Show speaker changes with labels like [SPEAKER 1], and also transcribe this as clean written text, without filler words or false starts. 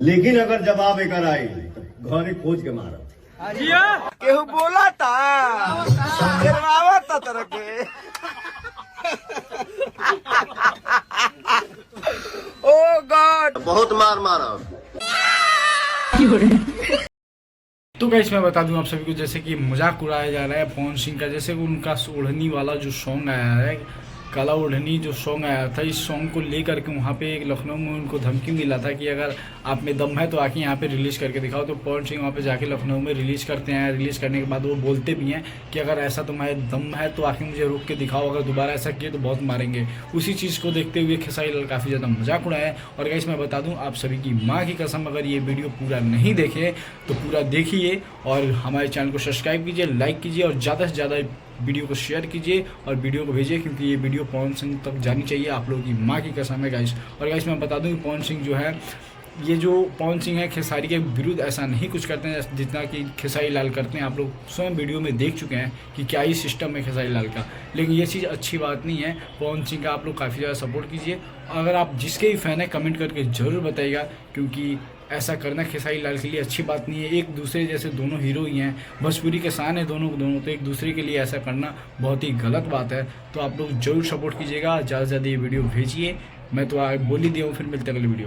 [SPEAKER 1] लेकिन अगर जवाब एक आई तो घरे खोज के मारा
[SPEAKER 2] केहू बोला था गिरवावा था तरह के ओ गॉड
[SPEAKER 1] बहुत मार मारा।
[SPEAKER 3] तो गाइस मैं बता दूं आप सभी को, जैसे कि मजाक उड़ाया जा रहा है पवन सिंह का, जैसे उनका ओढ़नी वाला जो सॉन्ग आया है, काला ओढ़नी जो सॉन्ग आया था, इस सॉन्ग को लेकर के वहाँ पे एक लखनऊ में उनको धमकी मिला था कि अगर आप में दम है तो आके यहाँ पे रिलीज़ करके दिखाओ। तो पवन सिंह वहाँ पे जाके लखनऊ में रिलीज़ करते हैं। रिलीज़ करने के बाद वो बोलते भी हैं कि अगर ऐसा तुम्हारे दम है तो आके मुझे रोक के दिखाओ, अगर दोबारा ऐसा किए तो बहुत मारेंगे। उसी चीज़ को देखते हुए खेसारी लाल काफ़ी ज़्यादा मजाक उड़ाया है। और गाइस मैं बता दूँ आप सभी की माँ की कसम, अगर ये वीडियो पूरा नहीं देखे तो पूरा देखिए और हमारे चैनल को सब्सक्राइब कीजिए, लाइक कीजिए और ज़्यादा से ज़्यादा वीडियो को शेयर कीजिए और वीडियो को भेजिए, क्योंकि ये वीडियो पवन सिंह तक जानी चाहिए। आप लोगों की माँ की कसम है गाइस। और गाइस मैं बता दूं कि पवन सिंह जो है, ये जो पवन सिंह है खेसारी के विरुद्ध ऐसा नहीं कुछ करते हैं जितना कि खेसारी लाल करते हैं। आप लोग स्वयं वीडियो में देख चुके हैं कि क्या ही सिस्टम है खेसारी लाल का। लेकिन ये चीज़ अच्छी बात नहीं है। पवन सिंह का आप लोग काफ़ी ज़्यादा सपोर्ट कीजिए। अगर आप जिसके भी फ़ैन हैं कमेंट करके ज़रूर बताइएगा, क्योंकि ऐसा करना खेसारी लाल के लिए अच्छी बात नहीं है। एक दूसरे जैसे दोनों हीरो ही हैं, भोजपुरी के शान है दोनों तो एक दूसरे के लिए ऐसा करना बहुत ही गलत बात है। तो आप लोग जरूर सपोर्ट कीजिएगा, ज़्यादा से ज़्यादा ये वीडियो भेजिए। मैं तो बोल ही दिया हूँ। फिर मिलते हैं अगले वीडियो में।